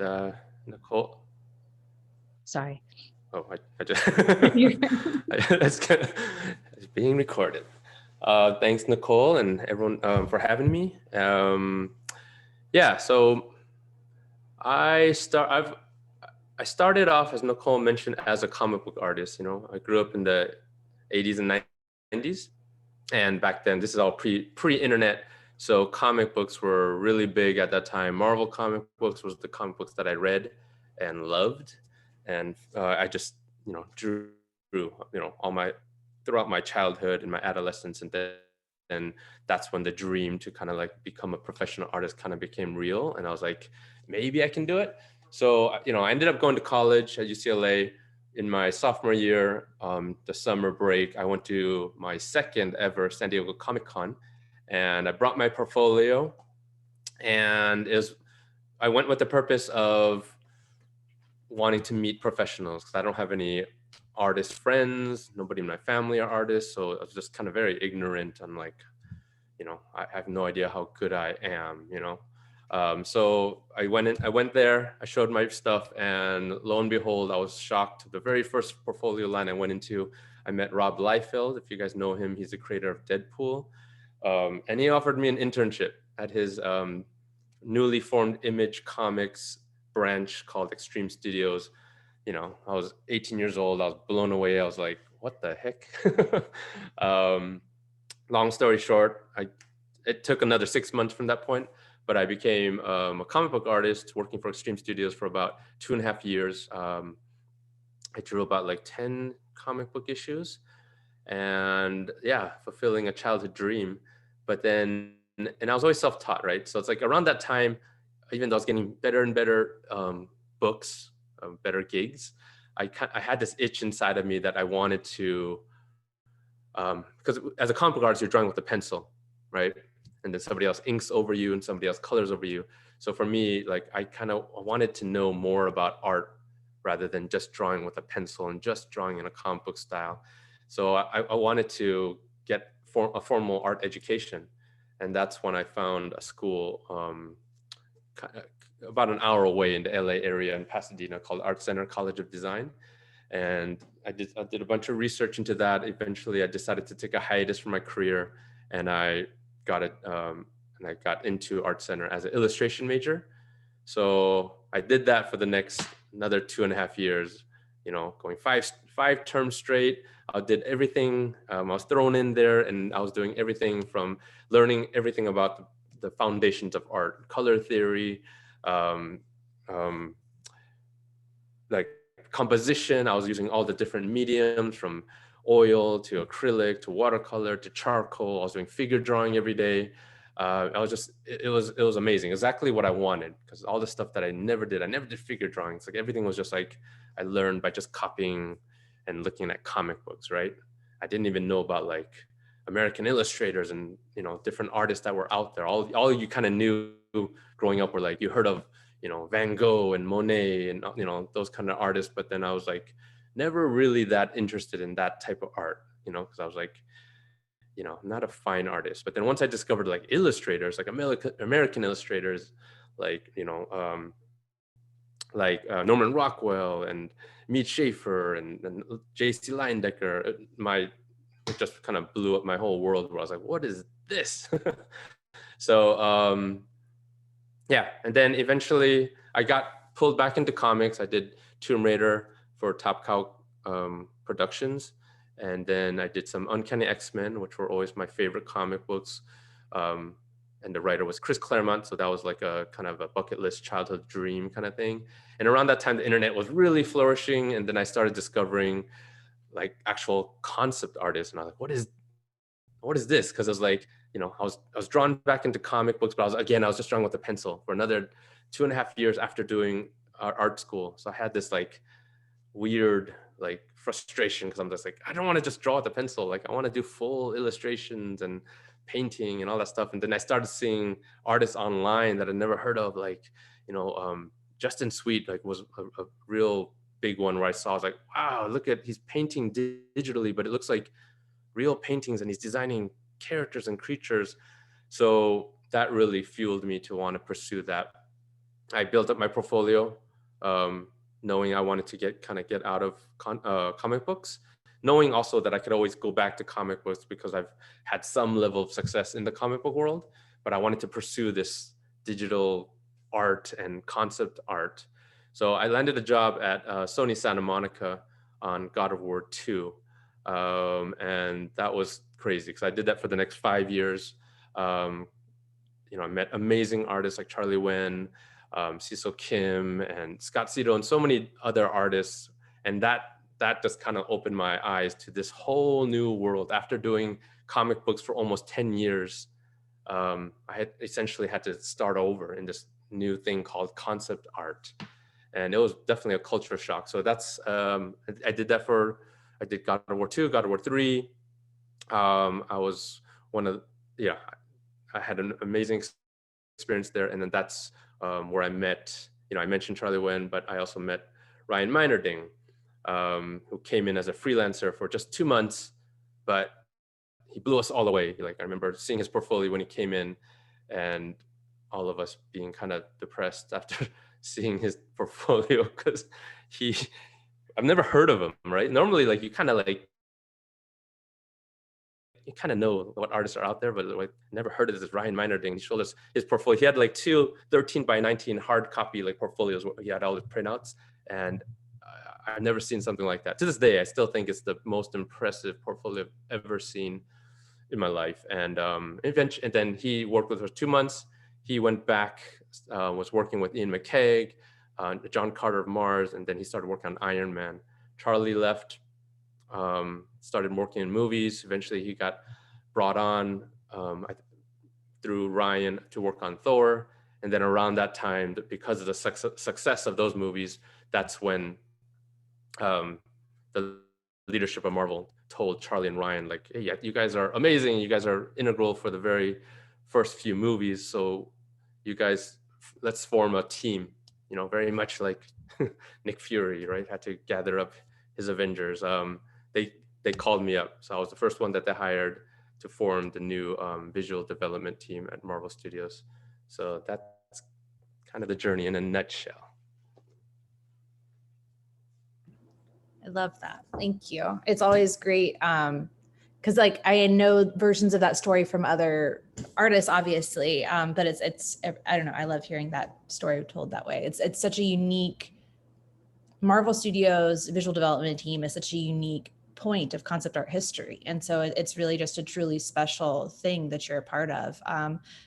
uh, Nicole. Sorry. Oh, I just You're that's kind of, it's being recorded. Thanks, Nicole, and everyone for having me. Yeah, so I start. I started off, as Nicole mentioned, as a comic book artist. You know, I grew up in the '80s and '90s, and back then, this is all pre-internet. So comic books were really big at that time. Marvel comic books was the comic books that I read and loved, and I just drew all my throughout my childhood and my adolescence, and then that's when the dream to kind of like become a professional artist kind of became real, and I was like, maybe I can do it. So I ended up going to college at UCLA. In my sophomore year, the summer break, I went to my second ever San Diego Comic Con, and I brought my portfolio, and I went with the purpose of wanting to meet professionals because I don't have any artist friends. Nobody in my family are artists, so I was just kind of very ignorant. I'm like, I have no idea how good I am. So I went there, I showed my stuff, and lo and behold, I was shocked. The very first portfolio line I went into, I met Rob Liefeld. If you guys know him, he's the creator of Deadpool. And he offered me an internship at his newly formed Image Comics branch called Extreme Studios. I was 18 years old. I was blown away. I was like, what the heck? um, Long story short, it took another 6 months from that point, but I became a comic book artist working for Extreme Studios for about 2.5 years. I drew about like 10 comic book issues, and yeah, fulfilling a childhood dream. But then, and I was always self-taught, right? So it's like around that time, even though I was getting better and better books, better gigs, I had this itch inside of me that I wanted to, because as a comic book artist, you're drawing with a pencil, right? And then somebody else inks over you and somebody else colors over you. So for me, like I kind of wanted to know more about art rather than just drawing with a pencil and just drawing in a comic book style. So I wanted to get a formal art education, and that's when I found a school about an hour away in the LA area in Pasadena called Art Center College of Design. And I did a bunch of research into that. Eventually, I decided to take a hiatus from my career, and I got it. And I got into Art Center as an illustration major. So I did that for the next another 2.5 years. Going five terms straight. I did everything. I was thrown in there, and I was doing everything from learning everything about the foundations of art, color theory, um, um, like composition. I was using all the different mediums from oil to acrylic to watercolor to charcoal. I was doing figure drawing every day. I was just it was amazing. Exactly what I wanted, because all the stuff that I never did. I never did figure drawings. Like everything was just like I learned by just copying and looking at comic books, right? I didn't even know about like American illustrators and different artists that were out there. All you kind of knew growing up were like you heard of Van Gogh and Monet and those kind of artists. But then I was like never really that interested in that type of art, because I was like, not a fine artist. But then once I discovered like illustrators, like American illustrators, like Norman Rockwell and Mead Schaefer and J.C. Leyendecker, it just kind of blew up my whole world, where I was like, what is this? So yeah, and then eventually I got pulled back into comics. I did Tomb Raider for Top Cow Productions, and then I did some Uncanny X-Men, which were always my favorite comic books. um, and the writer was Chris Claremont, so that was like a kind of a bucket list childhood dream kind of thing. And around that time the internet was really flourishing, and then I started discovering like actual concept artists, and I was like, what is this? Because I was like, I was drawn back into comic books, but I was just drawing with a pencil for another 2.5 years after doing art school. So I had this like weird like frustration, because I'm just like, I don't want to just draw with a pencil. Like I want to do full illustrations and painting and all that stuff. And then I started seeing artists online that I'd never heard of, like Justin Sweet, like was a real big one, where I saw, I was like, wow, look at, he's painting digitally, but it looks like real paintings, and he's designing characters and creatures. So that really fueled me to want to pursue that. I built up my portfolio, knowing I wanted to get out of comic books, knowing also that I could always go back to comic books because I've had some level of success in the comic book world, but I wanted to pursue this digital art and concept art. So I landed a job at Sony Santa Monica on God of War 2. And that was crazy because I did that for the next 5 years. Um, I met amazing artists like Charlie Wen, Cecil Kim, and Scott Cito, and so many other artists. And that just kind of opened my eyes to this whole new world. After doing comic books for almost 10 years, I had essentially had to start over in this new thing called concept art. And it was definitely a culture shock. So I did that I did God of War 2, God of War 3. I was one of, yeah, I had an amazing experience there. And then that's where I met, I mentioned Charlie Wen, but I also met Ryan Meinerding, who came in as a freelancer for just 2 months, but he blew us all away. Like, I remember seeing his portfolio when he came in, and all of us being kind of depressed after seeing his portfolio because I've never heard of him, right? Normally, like, you kind of know what artists are out there, but like, never heard of this Ryan Meinerding. He showed us his portfolio. He had like two 13 by 19 hard copy like portfolios where he had all his printouts, and I've never seen something like that. To this day, I still think it's the most impressive portfolio I've ever seen in my life. And eventually, and then he worked with us 2 months. He went back, was working with Ian McCaig, John Carter of Mars, and then he started working on Iron Man. Charlie left, started working in movies. Eventually, he got brought on through Ryan to work on Thor. And then around that time, because of the success of those movies, that's when the leadership of Marvel told Charlie and Ryan, like, hey, you guys are amazing. You guys are integral for the very first few movies. So you guys, let's form a team, very much like Nick Fury, right? Had to gather up his Avengers. They called me up. So I was the first one that they hired to form the new visual development team at Marvel Studios. So that's kind of the journey in a nutshell. I love that. Thank you. It's always great because like I know versions of that story from other artists, obviously, but it's I don't know. I love hearing that story told that way. It's such a unique Marvel Studios visual development team is such a unique point of concept art history, and so it's really just a truly special thing that you're a part of.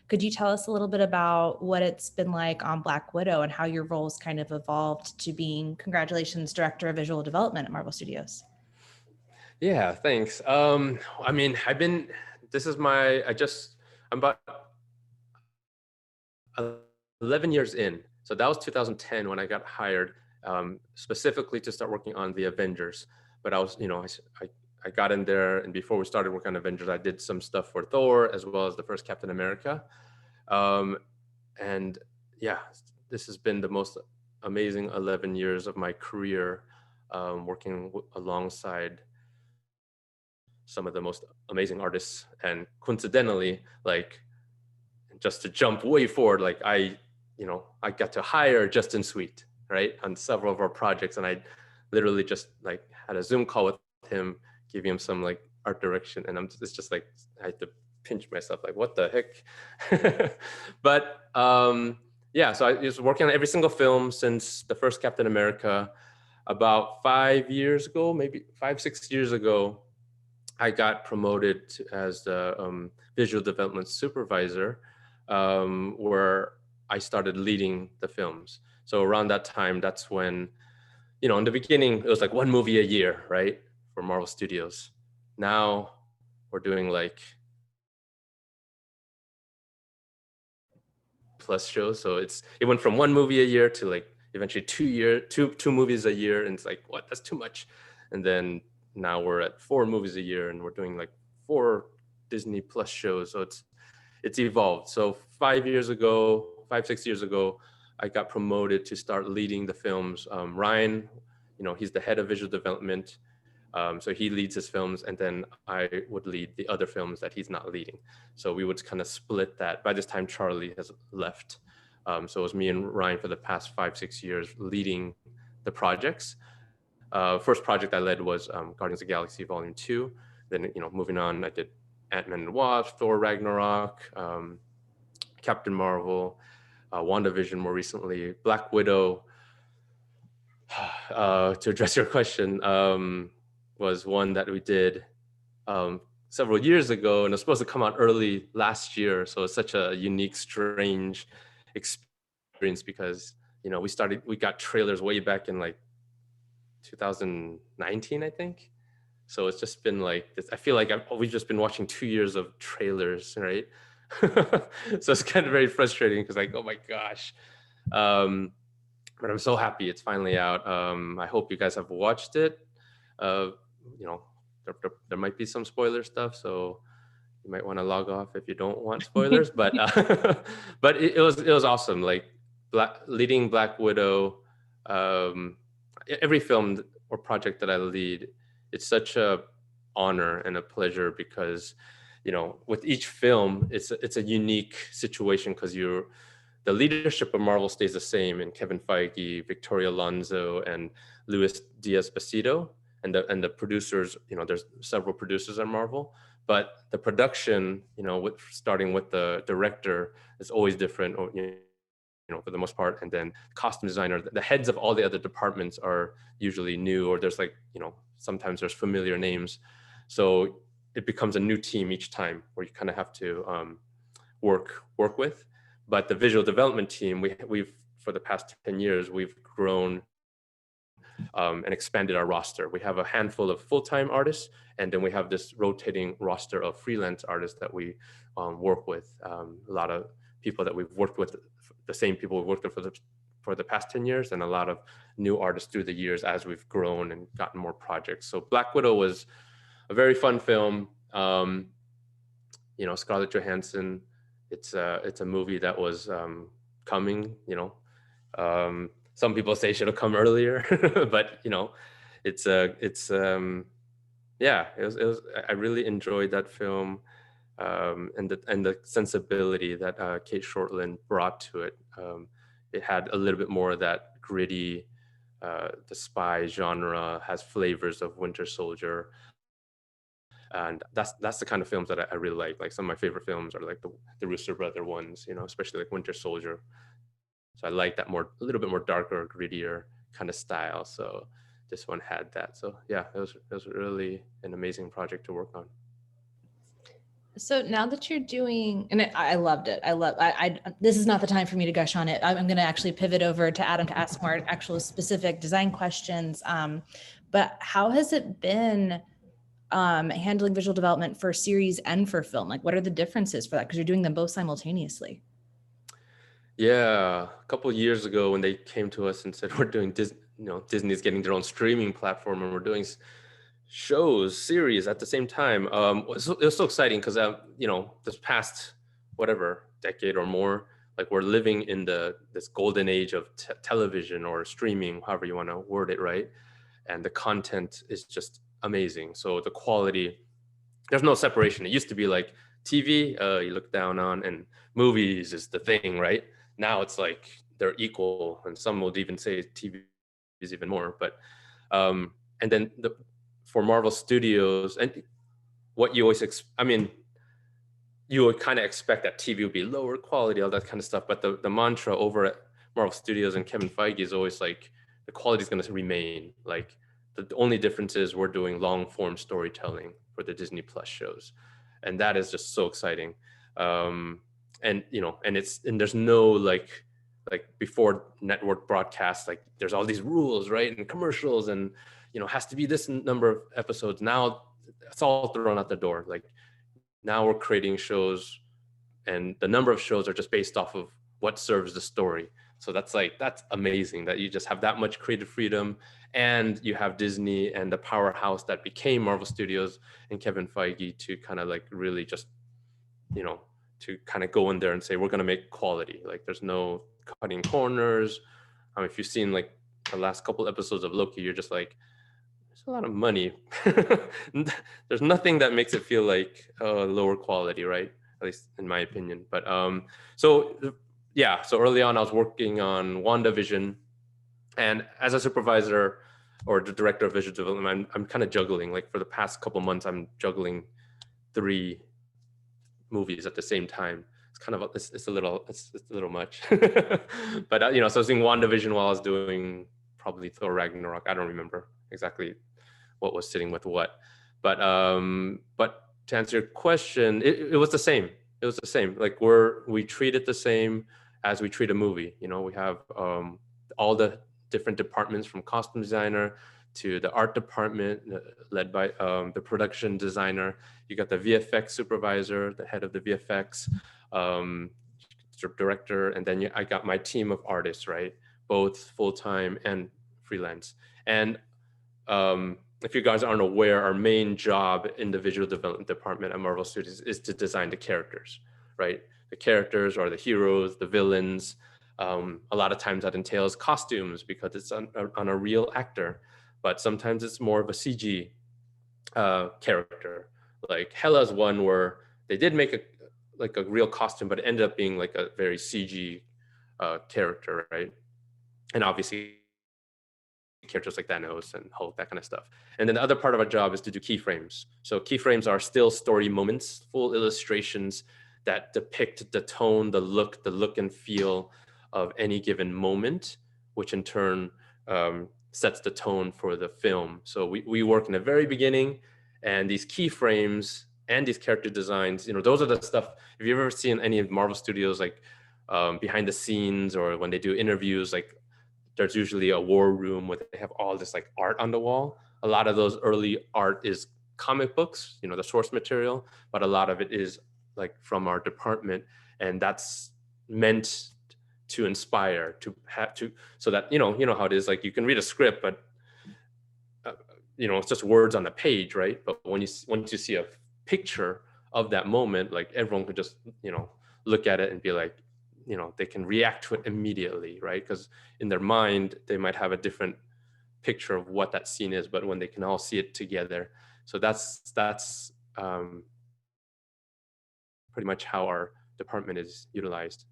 Could you tell us a little bit about what it's been like on Black Widow and how your roles kind of evolved to being, congratulations, director of visual development at Marvel Studios? Yeah, thanks. I mean, I'm about 11 years in. So that was 2010 when I got hired specifically to start working on the Avengers. But I was, I got in there, and before we started working on Avengers, I did some stuff for Thor as well as the first Captain America. And yeah, this has been the most amazing 11 years of my career, working alongside some of the most amazing artists. And coincidentally, like, just to jump way forward, like I got to hire Justin Sweet, right, on several of our projects, and I literally just like had a Zoom call with him, giving him some like art direction, and it's just like I had to pinch myself, like, what the heck? But yeah, so I was working on every single film since the first Captain America. About 5 years ago, maybe 5-6 years ago, I got promoted as the visual development supervisor, where I started leading the films. So around that time, that's when, in the beginning, it was like one movie a year, right, for Marvel Studios. Now we're doing like plus shows. So it went from one movie a year to like eventually two movies a year. And it's like, what, that's too much. And then now we're at 4 movies a year, and we're doing like 4 Disney Plus shows. So it's evolved. So 5-6 years ago, I got promoted to start leading the films. Ryan, he's the head of visual development. So he leads his films, and then I would lead the other films that he's not leading. So we would kind of split that. By this time, Charlie has left. So it was me and Ryan for the past 5-6 years leading the projects. First project I led was Guardians of the Galaxy Volume 2. Then, moving on, I did Ant-Man and the Wasp, Thor Ragnarok, Captain Marvel, WandaVision more recently, Black Widow. To address your question, was one that we did several years ago, and it was supposed to come out early last year. So it's such a unique, strange experience because we got trailers way back in like 2019, I think. So it's just been like this. I feel like we've just been watching 2 years of trailers, right? So it's kind of very frustrating because like, oh my gosh. But I'm so happy it's finally out. I hope you guys have watched it. There might be some spoiler stuff, so you might want to log off if you don't want spoilers. But but it was awesome. Like leading Black Widow, every film or project that I lead, it's such a honor and a pleasure because with each film it's a unique situation because the leadership of Marvel stays the same in Kevin Feige, Victoria Alonso, and Luis Diaz-Pasito, and the producers. There's several producers at Marvel, but the production, starting with the director, is always different. For the most part, and then costume designer, the heads of all the other departments are usually new, or there's sometimes there's familiar names, so it becomes a new team each time where you kind of have to work with. But the visual development team, we've for the past 10 years, we've grown and expanded our roster. We have a handful of full-time artists, and then we have this rotating roster of freelance artists that we work with. A lot of people that we've worked with, the same people we've worked with for the past 10 years, and a lot of new artists through the years as we've grown and gotten more projects. So Black Widow was a very fun film. Scarlett Johansson, it's a movie that was coming. Some people say it should have come earlier, but I really enjoyed that film, and the sensibility that Kate Shortland brought to it. It had a little bit more of that gritty, the spy genre, has flavors of Winter Soldier. And that's the kind of films that I really like. Like some of my favorite films are like the Russo brother ones, especially like Winter Soldier. So I like that a little bit more darker, grittier kind of style. So this one had that. So yeah, it was really an amazing project to work on. So now that you're doing, and I loved it. This is not the time for me to gush on it. I'm going to actually pivot over to Adam to ask more actual specific design questions. But how has it been handling visual development for series and for film? Like, what are the differences for that? Because you're doing them both simultaneously. Yeah, a couple of years ago when they came to us and said we're doing Disney's getting their own streaming platform and we're doing shows, series at the same time. It was so exciting because this past decade or more, like we're living in this golden age of television or streaming, however you want to word it, right? And the content is just amazing. So the quality, there's no separation. It used to be like TV, you look down on, and movies is the thing, right? Now it's like they're equal, and some would even say TV is even more. But and then for Marvel Studios, and what you always you would kind of expect that TV would be lower quality, all that kind of stuff. But the mantra over at Marvel Studios and Kevin Feige is always like the quality is going to remain. Like the only difference is we're doing long form storytelling for the Disney Plus shows, and that is just so exciting. And there's no like before network broadcast, like there's all these rules, right, and commercials, and has to be this number of episodes. Now it's all thrown out the door. Like now we're creating shows, and the number of shows are just based off of what serves the story. So that's amazing that you just have that much creative freedom, and you have Disney and the powerhouse that became Marvel Studios and Kevin Feige to kind of like really just to kind of go in there and say we're going to make quality. Like there's no cutting corners. If you've seen like the last couple episodes of Loki, you're just like, there's a lot of money. There's nothing that makes it feel like lower quality, right? At least in my opinion. But so yeah, so early on I was working on WandaVision, and as a supervisor or the director of visual development, I'm kind of juggling. Like for the past couple months, I'm juggling 3 movies at the same time. It's kind of it's a little much. But so I was doing WandaVision while I was doing probably Thor Ragnarok. I don't remember exactly what was sitting with what, but to answer your question, it was the same. It was the same. Like we treat it the same as we treat a movie. We have all the different departments, from costume designer to the art department, led by the production designer. You got the VFX supervisor, the head of the VFX, director, and then I got my team of artists, right? Both full-time and freelance. And if you guys aren't aware, our main job in the visual development department at Marvel Studios is to design the characters, right? The characters are the heroes, the villains. A lot of times that entails costumes because it's on a real actor, but sometimes it's more of a CG character. Like Hela's one where they did make a real costume, but it ended up being like a very CG character, right? And obviously characters like Thanos and Hulk, that kind of stuff. And then the other part of our job is to do keyframes. So keyframes are still story moments, full illustrations that depict the tone, the look and feel of any given moment, which in turn sets the tone for the film. So we work in the very beginning, and these keyframes and these character designs, those are the stuff. If you've ever seen any of Marvel Studios, like behind the scenes or when they do interviews, like there's usually a war room where they have all this like art on the wall. A lot of those early art is comic books, the source material, but a lot of it is like from our department, and that's meant to inspire, to have to, so that how it is, like you can read a script, but it's just words on the page, right? But once you see a picture of that moment, like everyone could just look at it and be like, they can react to it immediately, right? Because in their mind they might have a different picture of what that scene is, but when they can all see it together, so that's pretty much how our department is utilized.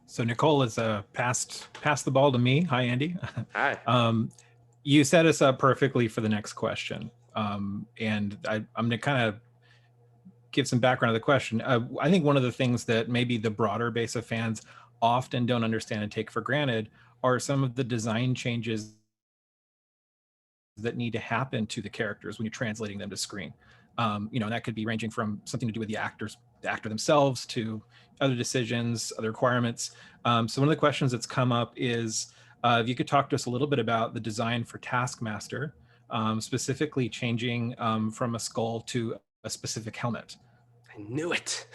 So Nicole has passed the ball to me. Hi, Andy. Hi. You set us up perfectly for the next question, and I'm going to kind of give some background to the question. I think one of the things that maybe the broader base of fans often don't understand and take for granted are some of the design changes that need to happen to the characters when you're translating them to screen. And that could be ranging from something to do with the actor themselves to other decisions, other requirements. So one of the questions that's come up is if you could talk to us a little bit about the design for Taskmaster, specifically changing from a skull to a specific helmet. I knew it.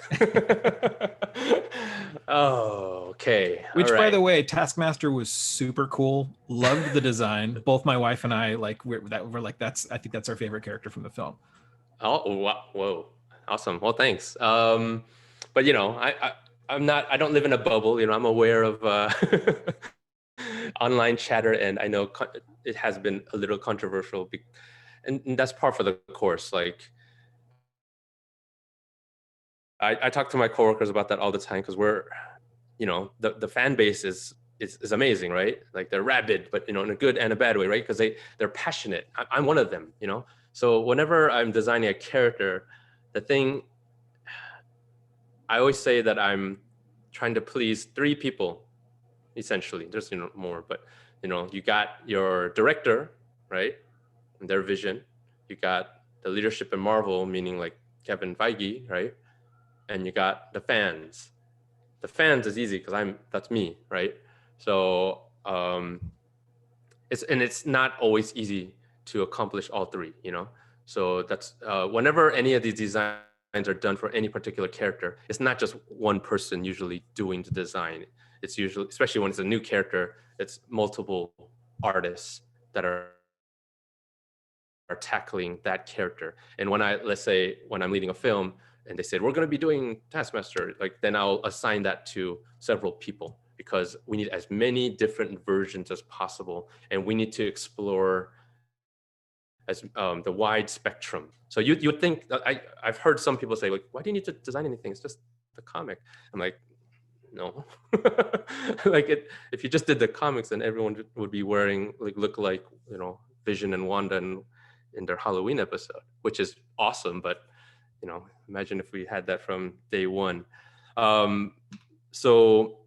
Oh, okay. Which, all by right. the way, Taskmaster was super cool. Loved the design. Both my wife and I I think that's our favorite character from the film. Oh, wow. Whoa. Awesome. Well, thanks. But I don't live in a bubble. I'm aware of online chatter, and I know it has been a little controversial, and that's par for the course. Like, I talk to my coworkers about that all the time, because we're, the fan base is amazing, right? Like they're rabid, but in a good and a bad way, right? Because they're passionate. I'm one of them, So whenever I'm designing a character, the thing, I always say that I'm trying to please 3 people, essentially. There's more, but you got your director, right, and their vision. You got the leadership in Marvel, meaning like Kevin Feige, right? And you got the fans. The fans is easy because that's me, right? So it's not always easy to accomplish all 3, So that's whenever any of these designs are done for any particular character, it's not just one person usually doing the design. It's usually, especially when it's a new character, it's multiple artists that are tackling that character. And let's say when I'm leading a film and they said, we're going to be doing Taskmaster, like then I'll assign that to several people, because we need as many different versions as possible. And we need to explore as the wide spectrum. So you would think, I've heard some people say, like, why do you need to design anything? It's just the comic. I'm like, No. Like if you just did the comics, then everyone would be wearing look like Vision and Wanda in their Halloween episode, which is awesome. But imagine if we had that from day one. So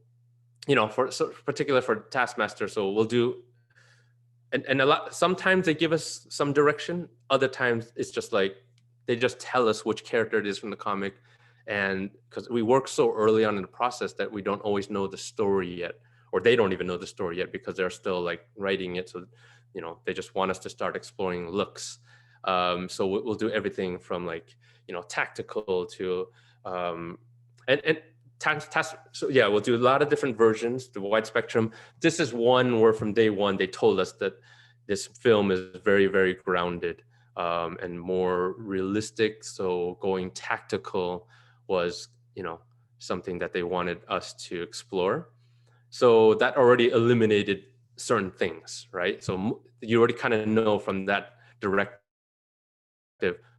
particular for Taskmaster, so we'll do. And a lot. Sometimes they give us some direction. Other times it's just like they just tell us which character it is from the comic, and because we work so early on in the process that we don't always know the story yet, or they don't even know the story yet because they're still like writing it. So they just want us to start exploring looks. So we'll do everything from like tactical to so yeah, we'll do a lot of different versions, the wide spectrum. This is one where from day one they told us that this film is very, very grounded and more realistic. So going tactical was something that they wanted us to explore. So that already eliminated certain things, right? So you already kind of know from that directive,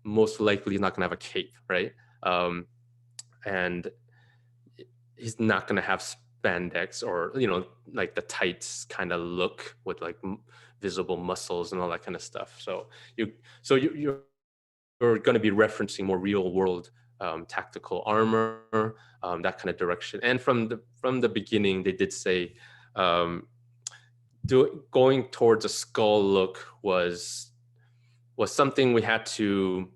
most likely he's not going to have a cape, right? And he's not going to have spandex or like the tights kind of look with like visible muscles and all that kind of stuff. So you're going to be referencing more real world tactical armor, that kind of direction. And from the beginning, they did say going towards a skull look was something we got to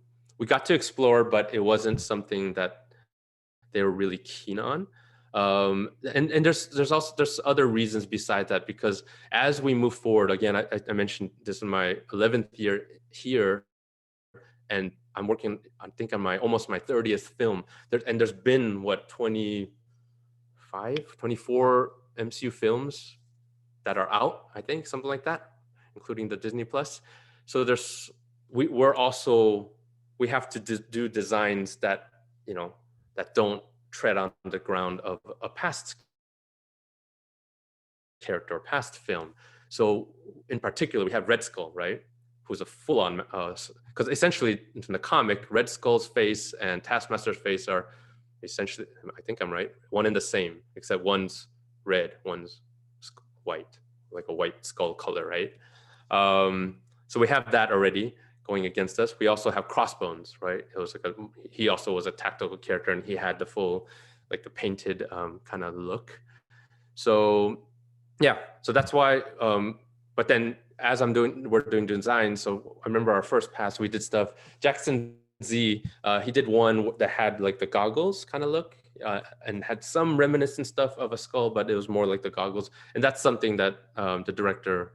explore, but it wasn't something that they were really keen on. And there's other reasons besides that, because as we move forward, again, I mentioned this in my 11th year here, and I'm working, I think, on almost my 30th film. There's been 24 MCU films that are out, I think, something like that, including the Disney Plus. So we have to do designs that that don't tread on the ground of a past character or past film. So in particular, we have Red Skull, right? Who's a full-on, because essentially in the comic, Red Skull's face and Taskmaster's face are essentially, I think I'm right, one and the same, except one's red, one's white, like a white skull color, right? So we have that already going against us. We also have Crossbones, right? It was like he also was a tactical character, and he had the full, like the painted kind of look. So yeah, so that's why. But then as we're doing design. So I remember our first pass, we did stuff. Jackson Z, he did one that had like the goggles kind of look, and had some reminiscent stuff of a skull, but it was more like the goggles. And that's something that the director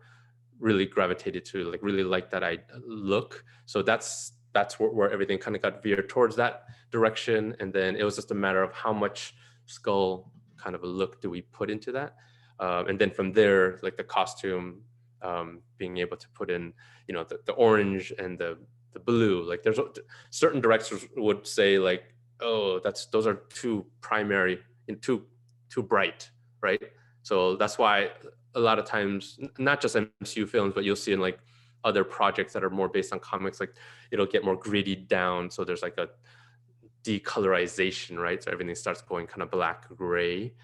really gravitated to, like really liked that I look. So that's where everything kind of got veered towards that direction. And then it was just a matter of how much skull kind of a look do we put into that. And then from there, like the costume, being able to put in, the orange and the blue. Like there's certain directors would say like, oh, those are too primary and too bright, right? So that's why a lot of times, not just MCU films, but you'll see in like other projects that are more based on comics, like it'll get more gritty down. So there's like a decolorization, right? So everything starts going kind of black, gray,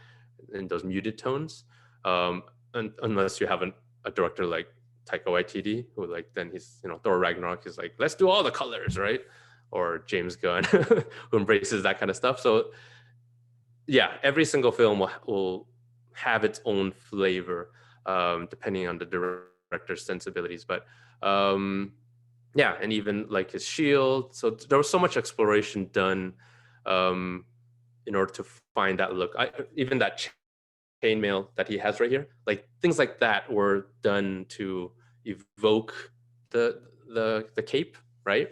in those muted tones. Unless you have a director like Taika Waititi, who like then he's Thor Ragnarok is like, let's do all the colors, right? Or James Gunn, who embraces that kind of stuff. So yeah, every single film will have its own flavor, depending on the director's sensibilities. But yeah, and even like his shield. So there was so much exploration done in order to find that look. Even that chainmail that he has right here, like things like that were done to evoke the cape, right?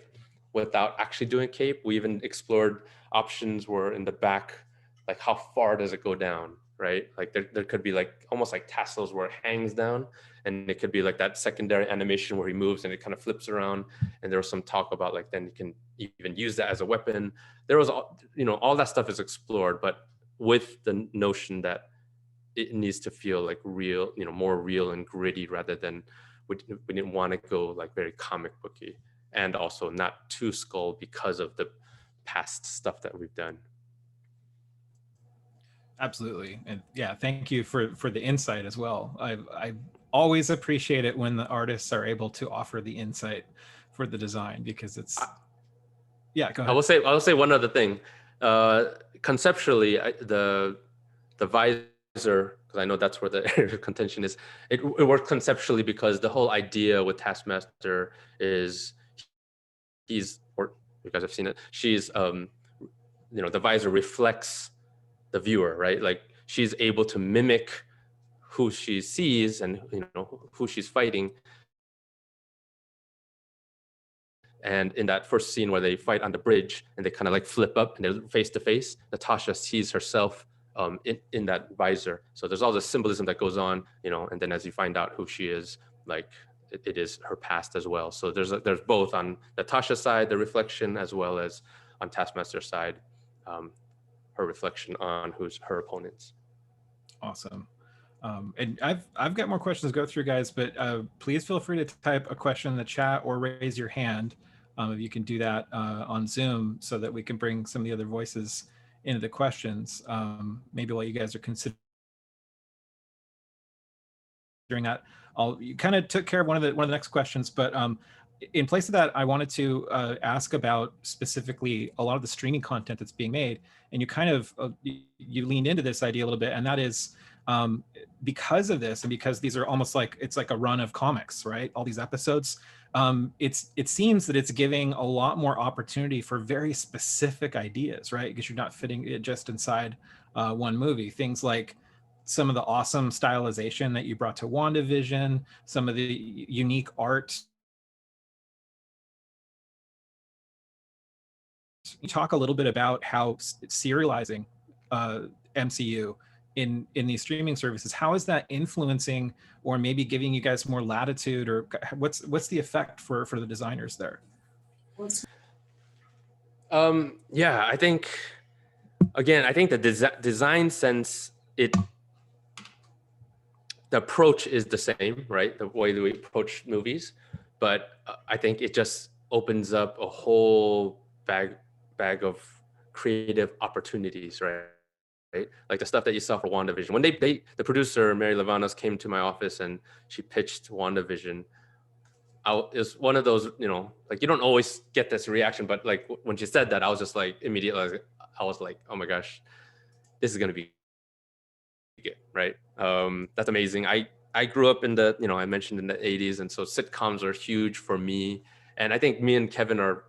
Without actually doing a cape. We even explored options where in the back, like how far does it go down, right? Like there could be like almost like tassels where it hangs down, and it could be like that secondary animation where he moves and it kind of flips around. And there was some talk about like then you can even use that as a weapon. There was all that stuff is explored, but with the notion that it needs to feel like real, more real and gritty, rather than we didn't want to go like very comic booky, and also not too skull because of the past stuff that we've done. Absolutely. And yeah, thank you for the insight as well. I always appreciate it when the artists are able to offer the insight for the design, because it's yeah, go I ahead. will say one other thing. Conceptually, the visor, because I know that's where the area of contention is. It works conceptually because the whole idea with Taskmaster is or you guys have seen it. She's the visor reflects the viewer, right? Like she's able to mimic who she sees and who she's fighting. And in that first scene where they fight on the bridge and they kind of like flip up and they're face to face, Natasha sees herself in that visor. So there's all the symbolism that goes on, and then as you find out who she is, like it is her past as well. So there's both on Natasha's side, the reflection, as well as on Taskmaster's side, her reflection on who's her opponents. Awesome. And I've got more questions to go through, guys, but please feel free to type a question in the chat or raise your hand if you can do that on Zoom, so that we can bring some of the other voices into the questions. Maybe while you guys are considering that, you kind of took care of one of the next questions, but in place of that, I wanted to ask about specifically a lot of the streaming content that's being made, and you kind of you leaned into this idea a little bit, and that is because of this, and because these are almost like it's like a run of comics, right? All these episodes, it seems that it's giving a lot more opportunity for very specific ideas, right? Because you're not fitting it just inside one movie. Things like some of the awesome stylization that you brought to WandaVision, some of the unique art. You talk a little bit about how serializing MCU in these streaming services, how is that influencing or maybe giving you guys more latitude, or what's the effect for the designers there? Yeah, I think the design sense, the approach is the same, right? The way that we approach movies, but I think it just opens up a whole bag of creative opportunities, right? Like the stuff that you saw for WandaVision. When the producer, Mary Lavanos, came to my office and she pitched WandaVision, it was one of those, like you don't always get this reaction, but like when she said that, I was just like immediately, I was like, oh my gosh, this is going to be good, right? That's amazing. I grew up in I mentioned in the 80s, and so sitcoms are huge for me. And I think me and Kevin are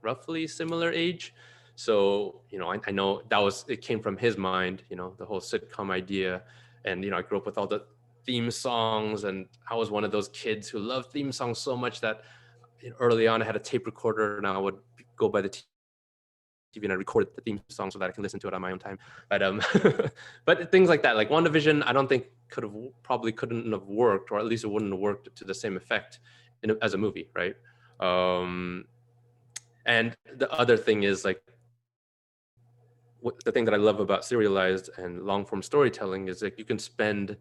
roughly similar age. So, I know it came from his mind, the whole sitcom idea. And, I grew up with all the theme songs, and I was one of those kids who loved theme songs so much that early on I had a tape recorder, and I would go by the TV and I recorded the theme song so that I can listen to it on my own time. But but things like that, like WandaVision, I don't think probably couldn't have worked, or at least it wouldn't have worked to the same effect as a movie, right? And the other thing is like, the thing that I love about serialized and long form storytelling is like you can spend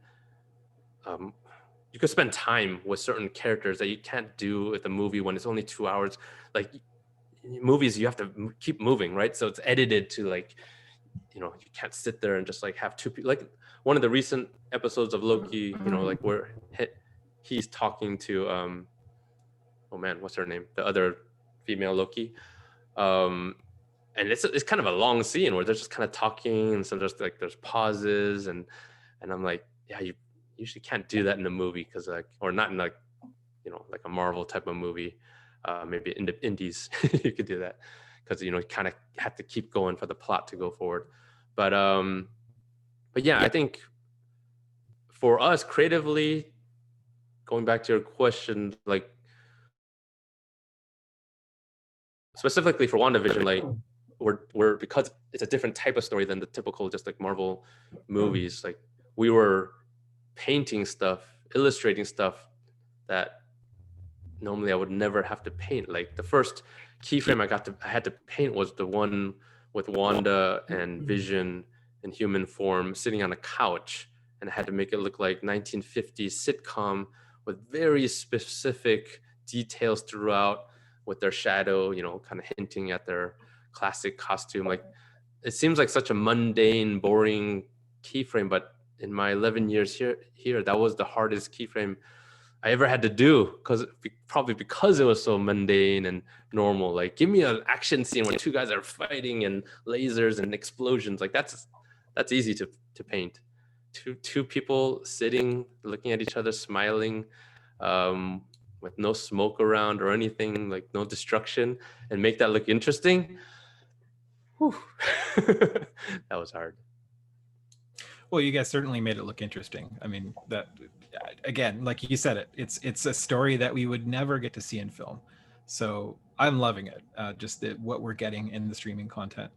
time with certain characters that you can't do with a movie when it's only 2 hours. Like movies, you have to keep moving, right? So it's edited to like, you can't sit there and just like have two people. Like one of the recent episodes of Loki, like where he's talking to oh man, what's her name? The other female Loki. And it's kind of a long scene where they're just kind of talking, and so there's pauses, and I'm like, yeah, you usually can't do that in a movie, because or not in like a Marvel type of movie. Maybe in the indies you could do that, because you kind of have to keep going for the plot to go forward. But yeah, I think for us creatively, going back to your question, like specifically for WandaVision, like we're because it's a different type of story than the typical just like Marvel movies. Like we were painting stuff, illustrating stuff that normally I would never have to paint. Like the first keyframe I had to paint was the one with Wanda and Vision in human form sitting on a couch, and I had to make it look like 1950s sitcom with very specific details throughout, with their shadow, kind of hinting at their classic costume. Like it seems like such a mundane, boring keyframe, but in my 11 years here, that was the hardest keyframe I ever had to do, probably because it was so mundane and normal. Like, give me an action scene where two guys are fighting and lasers and explosions. Like that's easy to paint. Two people sitting, looking at each other, smiling, with no smoke around or anything, like no destruction, and make that look interesting. Whew. That was hard. Well, you guys certainly made it look interesting. I mean, that again, like you said, it's a story that we would never get to see in film. So I'm loving it. Just what we're getting in the streaming content.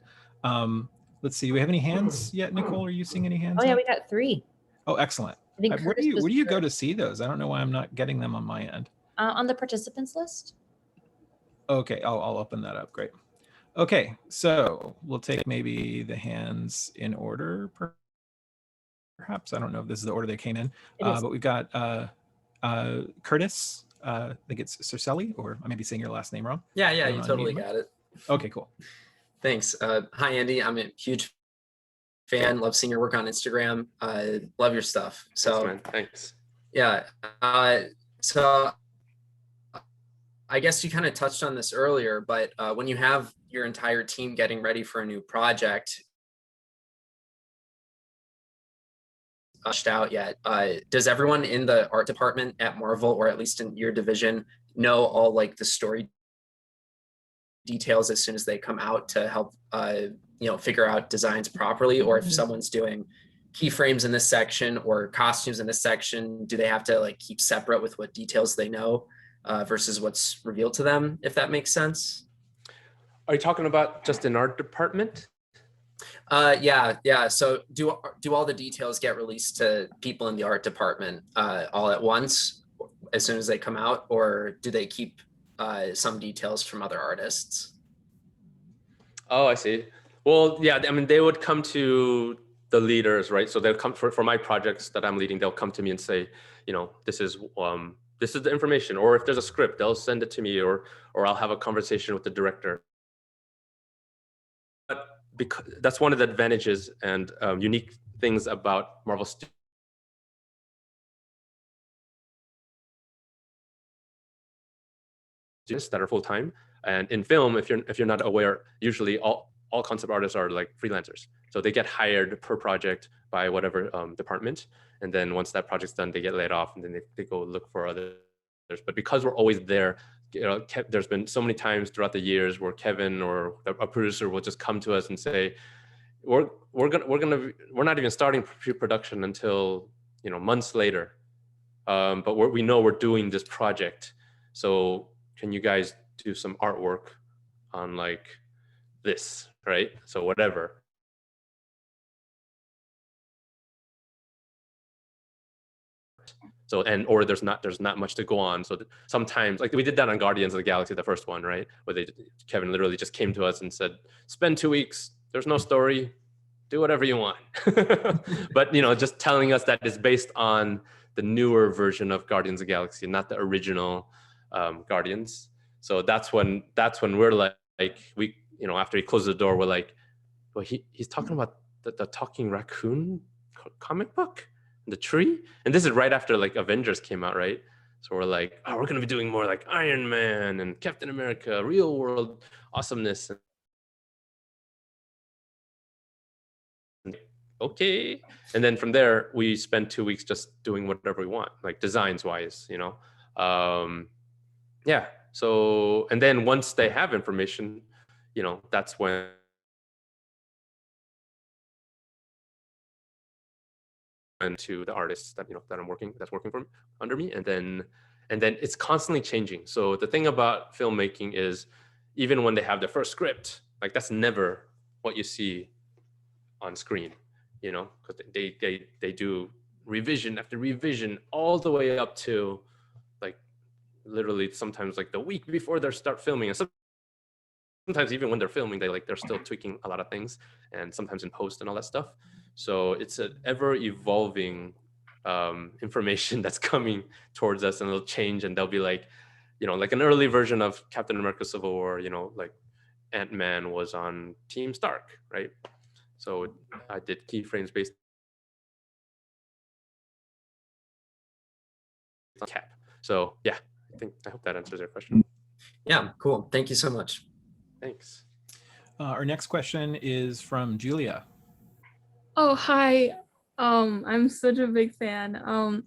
Let's see. Do we have any hands yet, Nicole? Are you seeing any hands? Oh yeah, up? we got 3. Oh, excellent. I think Where Curtis do was you go first. to see those? I don't know why I'm not getting them on my end. On the participants list. Okay, I'll open that up. Great. Okay, so we'll take maybe the hands in order. Perhaps, I don't know if this is the order they came in, but we've got Curtis. I think it's Cercelli, or I may be saying your last name wrong. Yeah, you totally got it. Okay, cool. Thanks. Hi, Andy. I'm a huge fan. Love seeing your work on Instagram. Love your stuff. So, Thanks, man. Thanks. Yeah. So I guess you kind of touched on this earlier, but when you have your entire team getting ready for a new project, out yet, does everyone in the art department at Marvel, or at least in your division, know all like the story details as soon as they come out to help figure out designs properly? Or if someone's doing keyframes in this section or costumes in this section, do they have to like keep separate with what details they know versus what's revealed to them, if that makes sense? Are you talking about just in art department? Yeah. So do all the details get released to people in the art department all at once as soon as they come out, or do they keep some details from other artists? Oh, I see. Well, yeah, I mean, they would come to the leaders, right? So they'll come for my projects that I'm leading, they'll come to me and say, this is the information, or if there's a script, they'll send it to me, or I'll have a conversation with the director. But because that's one of the advantages and unique things about Marvel Studios that are full-time. And in film, if you're not aware, usually all concept artists are like freelancers. So they get hired per project by whatever department. And then once that project's done, they get laid off, and then they go look for others. But because we're always there, there's been so many times throughout the years where Kevin or a producer will just come to us and say, we're not even starting pre-production until months later, but we know we're doing this project. So can you guys do some artwork on like this, right? So whatever. So or there's not much to go on. So sometimes, like we did that on Guardians of the Galaxy, the first one, right? Where Kevin literally just came to us and said, spend 2 weeks. There's no story. Do whatever you want. But just telling us that it's based on the newer version of Guardians of the Galaxy, not the original Guardians. So that's when we're like we after he closes the door, we're like, well, he's talking about the talking raccoon comic book. The tree, and this is right after like Avengers came out, right? So we're like, oh, we're gonna be doing more like Iron Man and Captain America, real world awesomeness. Okay, and then from there we spend 2 weeks just doing whatever we want, like designs wise, yeah. So and then once they have information, that's when and to the artists that that's working under me, and then it's constantly changing. So the thing about filmmaking is, even when they have their first script, like that's never what you see on screen, because they do revision after revision all the way up to like literally sometimes like the week before they start filming, and sometimes even when they're filming, they're still tweaking a lot of things, and sometimes in post and all that stuff. So it's an ever evolving information that's coming towards us, and it'll change, and they'll be like, like an early version of Captain America Civil War, like Ant-Man was on Team Stark, right? So I did keyframes based cap. So yeah, I hope that answers your question. Yeah, cool. Thank you so much. Thanks. Our next question is from Julia. Oh, hi. I'm such a big fan.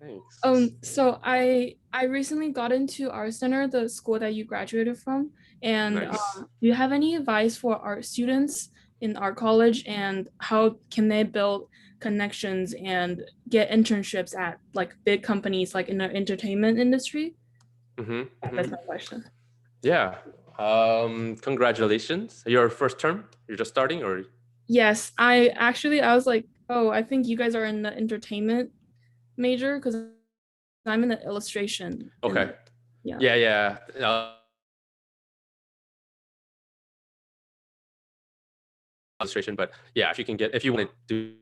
Thanks. So I recently got into Art Center, the school that you graduated from, and Nice. do you have any advice for art students in art college, and how can they build connections and get internships at like big companies like in the entertainment industry? That's my question. Yeah. Congratulations. Your first term? You're just starting, or? Yes, I was like, oh, I think you guys are in the entertainment major because I'm in the illustration. and, Okay. yeah. Yeah. Illustration, but yeah, if you want to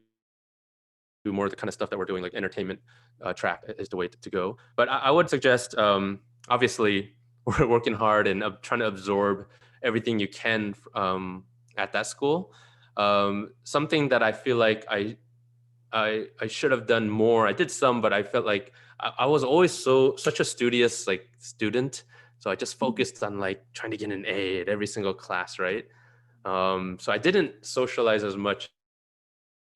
do more of the kind of stuff that we're doing, like entertainment track is the way to go. But I would suggest, obviously, we're working hard and trying to absorb everything you can at that school. Something that I feel like I should have done more. I did some, but I felt like I was always such a studious like student. So I just focused on like trying to get an A at every single class, right? So I didn't socialize as much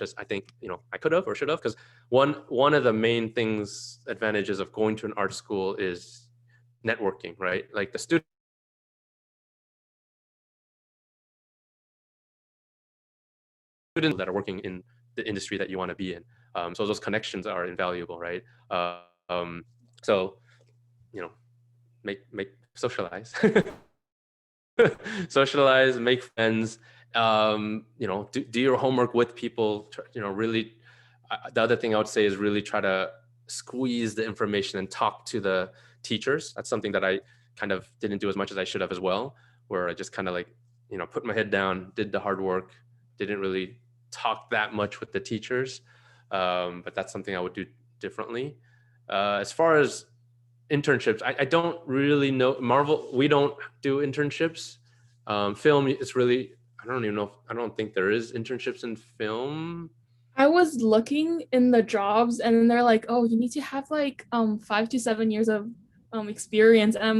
as I think I could have or should have, because one of the main advantages of going to an art school is networking, right? Like the students that are working in the industry that you want to be in. So those connections are invaluable, right? So make socialize, socialize, make friends. Do your homework with people. Really. The other thing I would say is really try to squeeze the information and talk to the teachers. That's something that I kind of didn't do as much as I should have as well, where I just kind of like put my head down, did the hard work, didn't really talk that much with the teachers. But that's something I would do differently. As far as internships, I don't really know. Marvel, we don't do internships. Film, it's really, I don't think there is internships in film. I was looking in the jobs and then they're like, oh, you need to have like 5 to 7 years of experience. And I'm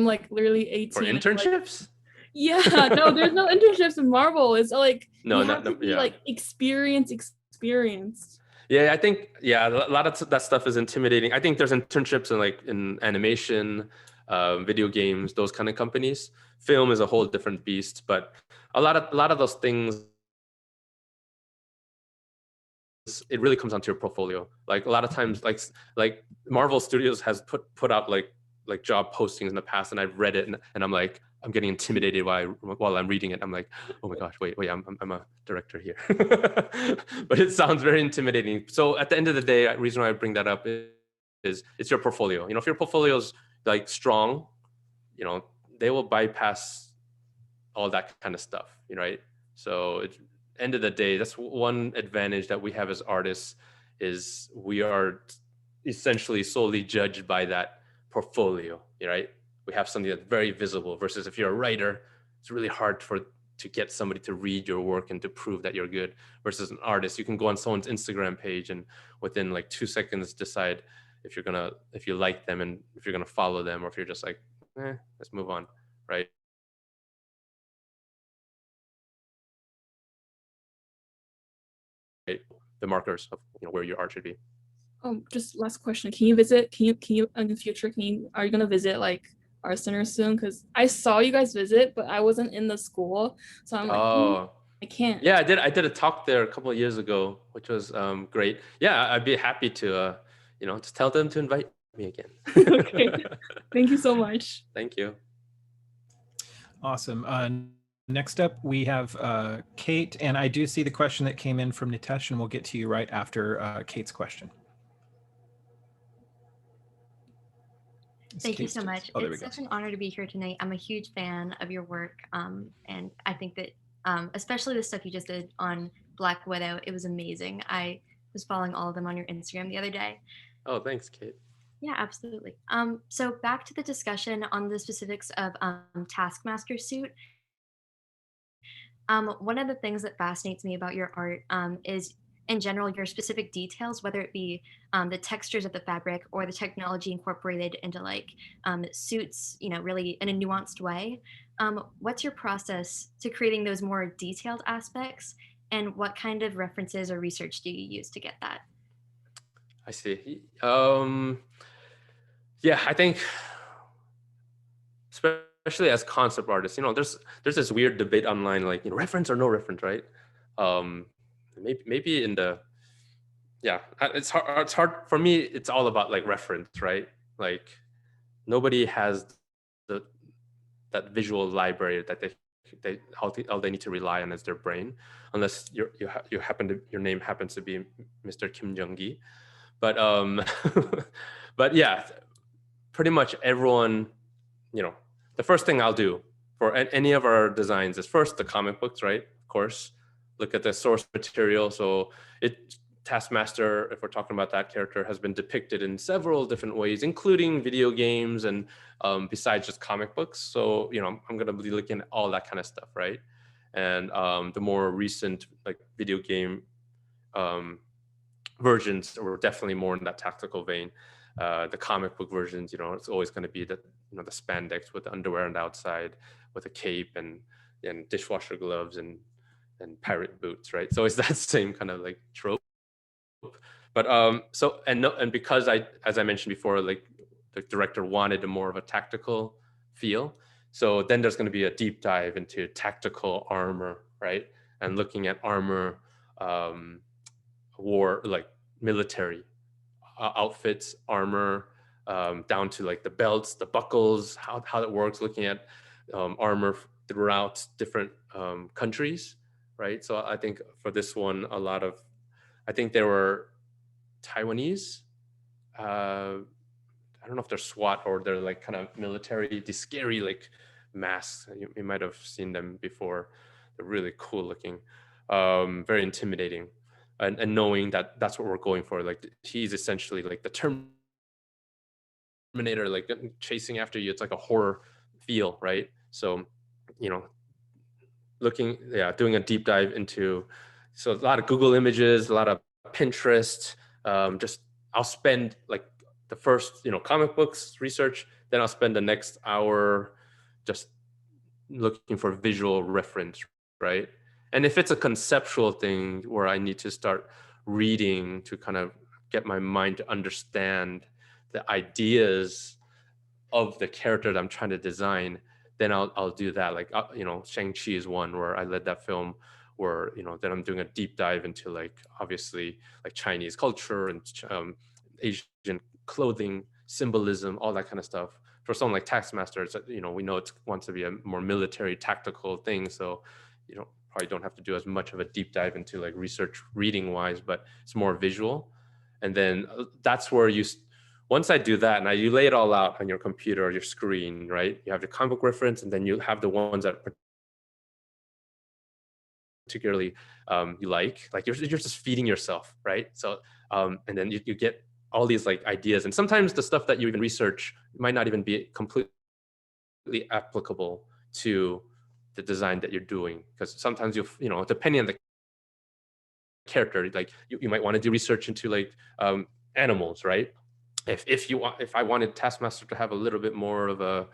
like literally 18. For internships? Yeah, no, there's no internships in Marvel. It's like No, you have to be like experienced. Yeah, I think a lot of that stuff is intimidating. I think there's internships in animation, video games, those kind of companies. Film is a whole different beast, but a lot of those things, it really comes onto your portfolio. Like a lot of times, like Marvel Studios has put out like job postings in the past, and I've read it, and I'm like, I'm getting intimidated while I'm reading it. I'm like, oh my gosh, wait, I'm a director here. But it sounds very intimidating. So at the end of the day, the reason why I bring that up is it's your portfolio. If your portfolio is like strong, they will bypass all that kind of stuff, right? So it's end of the day, that's one advantage that we have as artists, is we are essentially solely judged by that portfolio, right? We have something that's very visible, versus if you're a writer, it's really hard to get somebody to read your work and to prove that you're good. Versus an artist, you can go on someone's Instagram page and within like 2 seconds decide if you like them and if you're gonna follow them, or if you're just like, let's move on, right? The markers of where your art should be. Just last question. Can you in the future, are you gonna visit like Art Center soon? Because I saw you guys visit, but I wasn't in the school, so I'm like, I can't. Yeah, I did a talk there a couple of years ago, which was great. Yeah, I'd be happy to just tell them to invite me again. Okay. Thank you so much. Thank you. Awesome. Next up, we have Kate, and I do see the question that came in from Nitesh, and we'll get to you right after Kate's question. Thank you so much. It's such an honor to be here tonight. I'm a huge fan of your work, and I think that especially the stuff you just did on Black Widow, it was amazing. I was following all of them on your Instagram the other day. Oh, thanks, Kate. Yeah, absolutely. So back to the discussion on the specifics of Taskmaster suit. One of the things that fascinates me about your art is in general, your specific details, whether it be the textures of the fabric or the technology incorporated into like suits, you know, really in a nuanced way. What's your process to creating those more detailed aspects, and what kind of references or research do you use to get that? I see. Yeah, I think especially as concept artists, you know, there's this weird debate online, like, you know, reference or no reference, right? Um, maybe in the yeah, it's hard. It's hard for me. It's all about like reference, right? Like nobody has the that visual library that all they need to rely on is their brain, unless you happen to your name happens to be Mr. Kim Jong-gi. But but yeah, pretty much everyone, you know, the first thing I'll do for any of our designs is first the comic books, right? Of course, look at the source material. So Taskmaster, if we're talking about that character, has been depicted in several different ways, including video games and besides just comic books. So, you know, I'm going to be looking at all that kind of stuff, right? And the more recent like video game versions were definitely more in that tactical vein. The comic book versions, you know, it's always going to be the, you know, the spandex with the underwear on the outside, with a cape and dishwasher gloves and pirate boots, right? So it's that same kind of like trope. But so and no, and because as I mentioned before, like the director wanted a more of a tactical feel, so then there's going to be a deep dive into tactical armor, right? And looking at armor, war, like military outfits, armor, down to like the belts, the buckles, how it works, looking at armor throughout different countries, right? So I think for this one, I think there were Taiwanese. I don't know if they're SWAT or they're like kind of military, these scary like masks. You might have seen them before. They're really cool looking, very intimidating. And knowing that that's what we're going for. Like he's essentially like the Terminator, like chasing after you. It's like a horror feel, right? So, you know, doing a deep dive into, so a lot of Google images, a lot of Pinterest. Just I'll spend like the first, you know, comic books research, then I'll spend the next hour just looking for visual reference, right? And if it's a conceptual thing where I need to start reading to kind of get my mind to understand the ideas of the character that I'm trying to design, then I'll do that. Like you know, Shang-Chi is one where I led that film, where, you know, then I'm doing a deep dive into like obviously like Chinese culture and Asian clothing symbolism, all that kind of stuff. For someone like Taskmaster, it's, you know, we know it wants to be a more military tactical thing, so you know, probably don't have to do as much of a deep dive into like research reading wise, but it's more visual. And then that's where once I do that and you lay it all out on your computer or your screen, right? You have the comic book reference, and then you have the ones that particularly you like you're just feeding yourself, right? So and then you get all these like ideas, and sometimes the stuff that you even research might not even be completely applicable to the design that you're doing, because sometimes you know, depending on the character, like you might want to do research into like animals, right? If I wanted Taskmaster to have a little bit more of a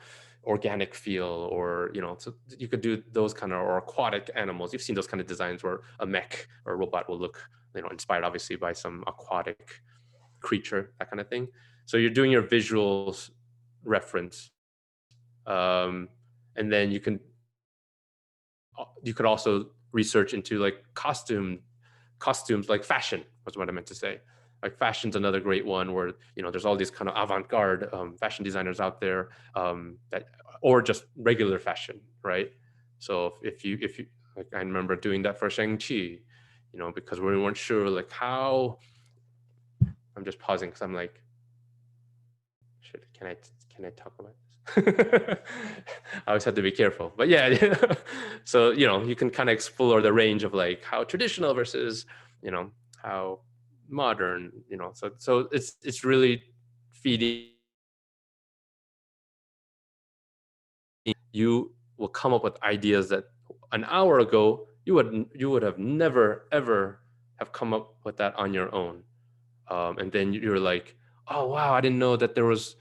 organic feel, or, you know, so you could do those kind of, or aquatic animals. You've seen those kind of designs where a mech or a robot will look, you know, inspired obviously by some aquatic creature, that kind of thing. So you're doing your visuals reference, and then you could also research into like costumes, like fashion was what I meant to say. Like fashion's another great one where, you know, there's all these kind of avant-garde fashion designers out there, that, or just regular fashion, right? So if you like, I remember doing that for Shang-Chi, you know, because we weren't sure like how. I'm just pausing because I'm like, shit, can I talk about this? I always have to be careful, but yeah. So, you know, you can kind of explore the range of like how traditional versus, you know, how modern, you know. So it's really feeding. You will come up with ideas that an hour ago you would have never ever have come up with that on your own. And then you're like, oh wow, I didn't know that there was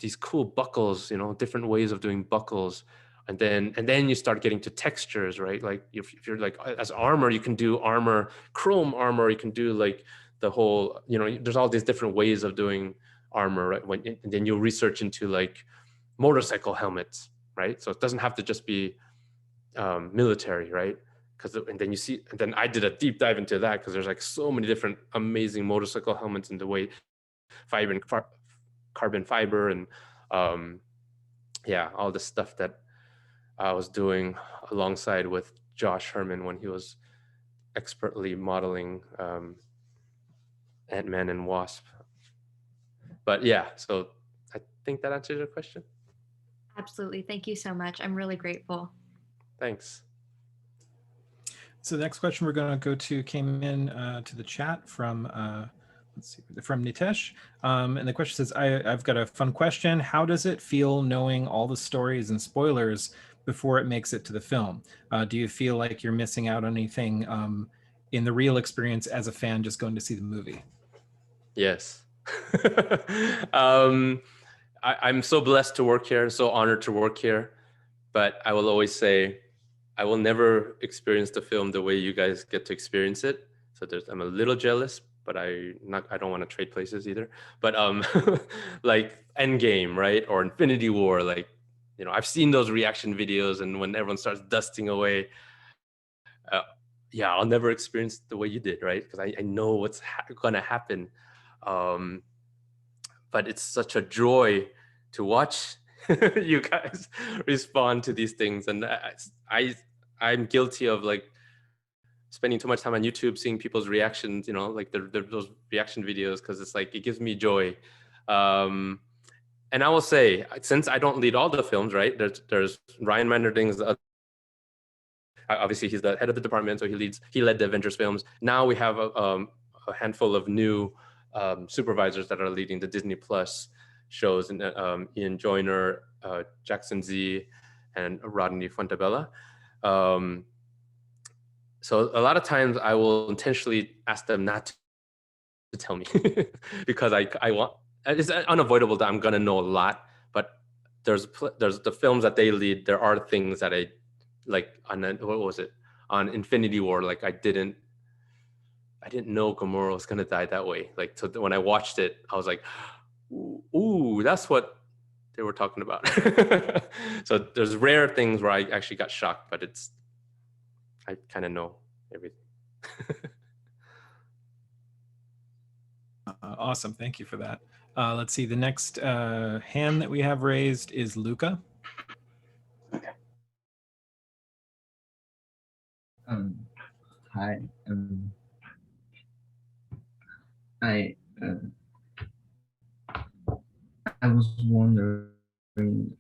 these cool buckles, different ways of doing buckles. And then you start getting to textures, right? Like if you're like, as armor, you can do armor, chrome armor, you can do like the whole, there's all these different ways of doing armor, right? And then you'll research into like motorcycle helmets, right? So it doesn't have to just be military, right? And then I did a deep dive into that because there's like so many different amazing motorcycle helmets in the way carbon fiber and all the stuff that I was doing alongside with Josh Herman when he was expertly modeling Ant-Man and Wasp. But yeah, so I think that answers your question. Absolutely. Thank you so much. I'm really grateful. Thanks. So the next question we're going to go to came in to the chat from from Nitesh. And the question says, I've got a fun question. How does it feel knowing all the stories and spoilers before it makes it to the film? Do you feel like you're missing out on anything in the real experience as a fan just going to see the movie? Yes. I'm so blessed to work here, so honored to work here. But I will always say, I will never experience the film the way you guys get to experience it. So I'm a little jealous, but I don't want to trade places either. But like Endgame, right? Or Infinity War, like, I've seen those reaction videos, and when everyone starts dusting away, I'll never experience the way you did, right? Because I know what's gonna happen. But it's such a joy to watch you guys respond to these things. And I'm guilty of like spending too much time on YouTube, seeing people's reactions, like those reaction videos, because it's like, it gives me joy. And I will say, since I don't lead all the films, right? There's Ryan Mannerding's obviously he's the head of the department, so he led the Avengers films. Now we have a handful of new supervisors that are leading the Disney Plus shows, and Ian Joyner, Jackson Z, and Rodney Fontabella. So a lot of times I will intentionally ask them not to tell me because I want, it's unavoidable that I'm gonna know a lot, but there's the films that they lead, there are things that I like on Infinity War, like I didn't know Gamora was gonna die that way. Like, so when I watched it, I was like, ooh, that's what they were talking about. So there's rare things where I actually got shocked, but I kind of know everything. Awesome, thank you for that. Let's see, the next hand that we have raised is Luca. Hi. I was wondering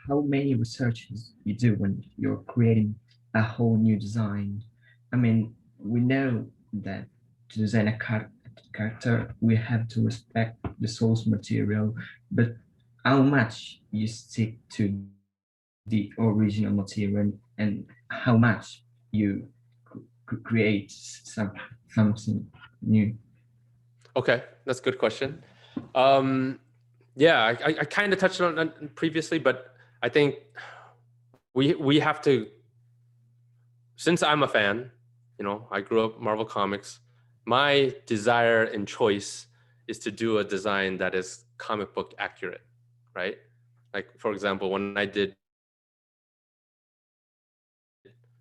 how many researches you do when you're creating a whole new design. I mean, we know that to design a character, we have to respect the source material, but how much you stick to the original material and how much you create something new? Okay, that's a good question. Yeah, I kind of touched on it previously, but I think we have to, since I'm a fan, I grew up Marvel Comics, my desire and choice is to do a design that is comic book accurate, right? Like, for example, when I did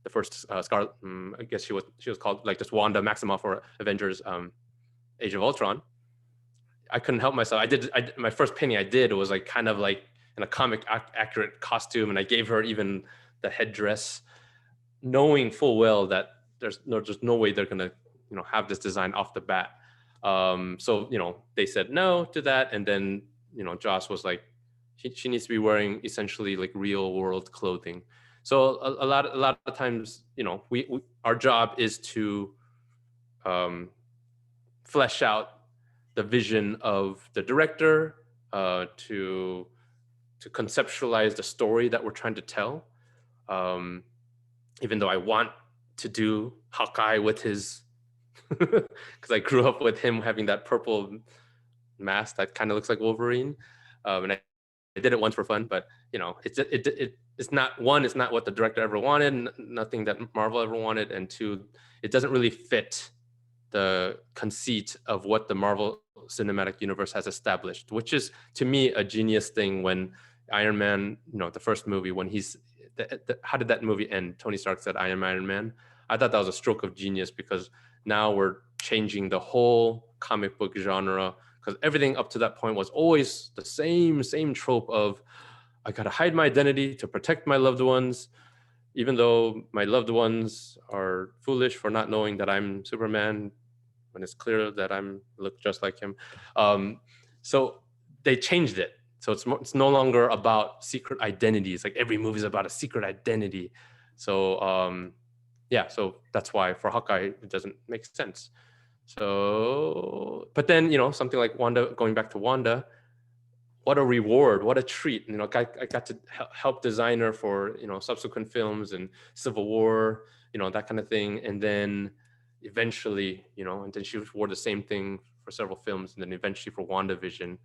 the first Scarlet, I guess she was called like just Wanda Maximoff for Avengers Age of Ultron, I couldn't help myself. My first painting I did was like kind of like in a comic accurate costume, and I gave her even the headdress, knowing full well that there's no way they're gonna have this design off the bat. So they said no to that, and then Joss was like, she needs to be wearing essentially like real world clothing. So a lot of times, our job is to flesh out the vision of the director, to conceptualize the story that we're trying to tell. Even though I want to do Hawkeye with his because I grew up with him having that purple mask that kind of looks like Wolverine. And I did it once for fun, but you know, it's not, one, it's not what the director ever wanted, nothing that Marvel ever wanted, and two, it doesn't really fit the conceit of what the Marvel Cinematic Universe has established, which is to me a genius thing. When Iron Man, you know, the first movie, when how did that movie end? Tony Stark said, "I am Iron Man." I thought that was a stroke of genius, because now we're changing the whole comic book genre, because everything up to that point was always the same trope of, I gotta hide my identity to protect my loved ones, even though my loved ones are foolish for not knowing that I'm Superman, when it's clear that I'm look just like him. So they changed it. So it's no longer about secret identities. Like every movie is about a secret identity. So yeah, so that's why for Hawkeye it doesn't make sense. So, but then, you know, something like Wanda, going back to Wanda, what a reward, what a treat. You know, I got to help design her for, you know, subsequent films and Civil War, you know, that kind of thing. And then eventually, you know, and then she wore the same thing for several films. And then eventually for WandaVision,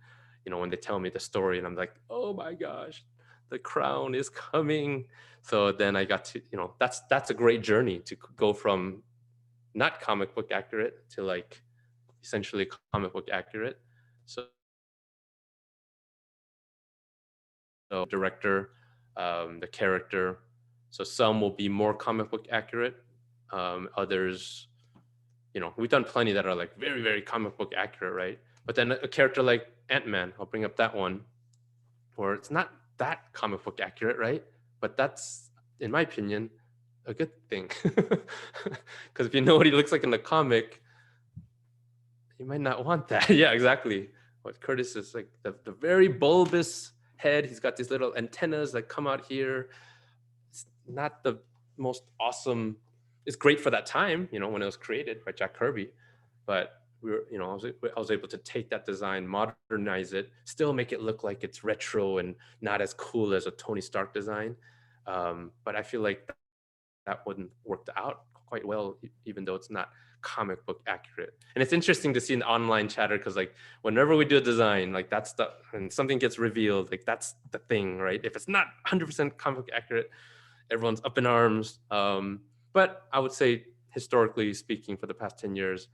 you know, when they tell me the story and I'm like, oh my gosh, the crown is coming. So then I got to, you know, that's a great journey to go from not comic book accurate to like essentially comic book accurate. So director, the character. So some will be more comic book accurate. Others, you know, we've done plenty that are like very, very comic book accurate, right? But then a character like Ant-Man, I'll bring up that one, where it's not that comic book accurate, right? But that's, in my opinion, a good thing. Because if you know what he looks like in the comic, you might not want that. Yeah, exactly. What Curtis is like, the very bulbous head. He's got these little antennas that come out here. It's not the most awesome. It's great for that time, you know, when it was created by Jack Kirby. But we were, you know, I was able to take that design, modernize it, still make it look like it's retro and not as cool as a Tony Stark design. But I feel like that wouldn't work out quite well, even though it's not comic book accurate. And it's interesting to see an online chatter, because like whenever we do a design, like that's the, and something gets revealed, like that's the thing, right? If it's not 100% comic book accurate, everyone's up in arms. But I would say, historically speaking, for the past 10 years,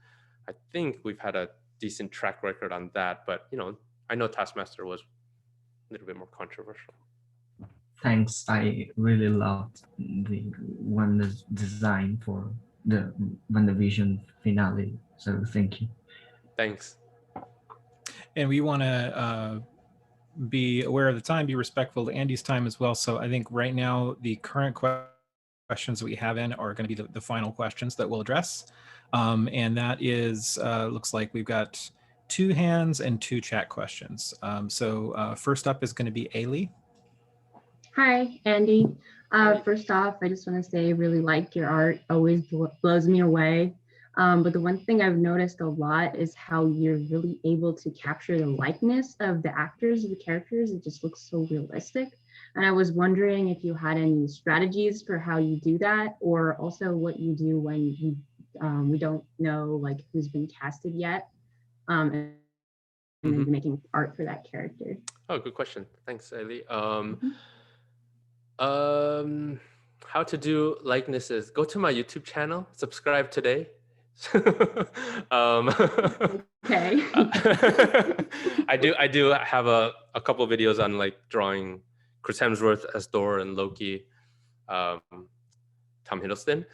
I think we've had a decent track record on that. But you know, I know Taskmaster was a little bit more controversial. Thanks. I really loved the Wanda's design for the WandaVision finale. So thank you. Thanks. And we want to be aware of the time, be respectful to Andy's time as well. So I think right now the current questions that we have in are going to be the final questions that we'll address. And that is, looks like we've got 2 hands and 2 chat questions. So first up is going to be Ailey. Hi, Andy. First off, I just want to say I really like your art, always blows me away. But the one thing I've noticed a lot is how you're really able to capture the likeness of the actors, the characters. It just looks so realistic. And I was wondering if you had any strategies for how you do that, or also what you do when you, we don't know like who's been casted yet, and then you're making art for that character. Oh, good question. Thanks, Ailey. How to do likenesses? Go to my YouTube channel. Subscribe today. Okay. I do have a couple of videos on like drawing Chris Hemsworth as Thor and Loki, Tom Hiddleston.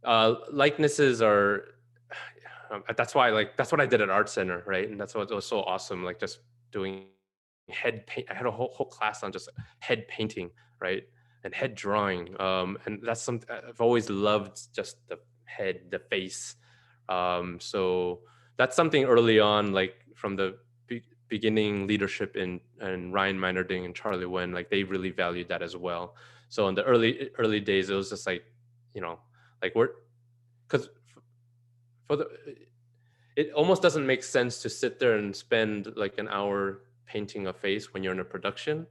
Likenesses are, that's why, like, that's what I did at Art Center, right? And that's what was so awesome, like just doing head paint. I had a whole class on just head painting, right? And head drawing. And that's something I've always loved, just the head, the face. So that's something early on, like from the beginning leadership in Ryan Meinerding and Charlie Wen, like they really valued that as well. So in the early days, it was just like, you know, like because it almost doesn't make sense to sit there and spend like an hour painting a face when you're in a production.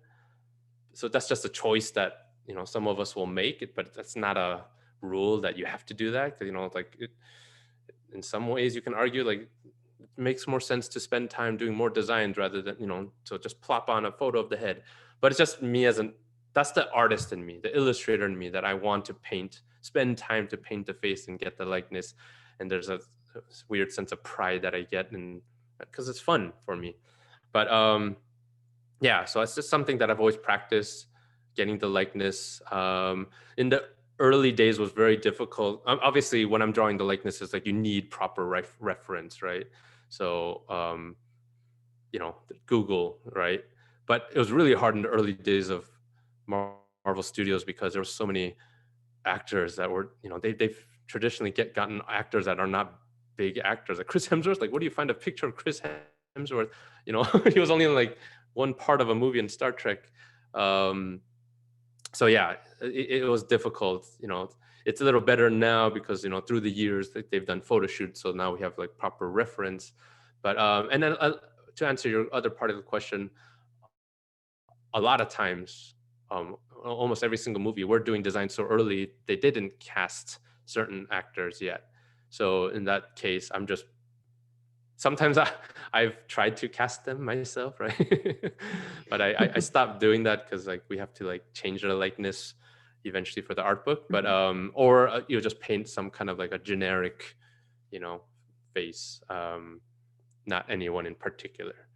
So that's just a choice that, you know, some of us will make it, but that's not a rule that you have to do that. 'Cause, you know, like in some ways you can argue like it makes more sense to spend time doing more designs rather than, to just plop on a photo of the head. But it's just me that's the artist in me, the illustrator in me, that I want to spend time to paint the face and get the likeness. And there's a weird sense of pride that I get, and because it's fun for me. But yeah, so it's just something that I've always practiced, getting the likeness. In the early days was very difficult. Obviously, when I'm drawing the likenesses, like you need proper reference, right? So, Google, right? But it was really hard in the early days of Marvel Studios because there were so many actors that were, they've traditionally gotten actors that are not big actors. Like Chris Hemsworth, like, where do you find a picture of Chris Hemsworth? He was only in like one part of a movie in Star Trek. So yeah, it was difficult. It's a little better now because through the years they've done photo shoots, so now we have like proper reference. But and then to answer your other part of the question, a lot of times, almost every single movie, we're doing design so early they didn't cast certain actors yet. So in that case, sometimes I've tried to cast them myself, right? But I stopped doing that because like we have to like change the likeness eventually for the art book. But or you just paint some kind of like a generic, face, not anyone in particular.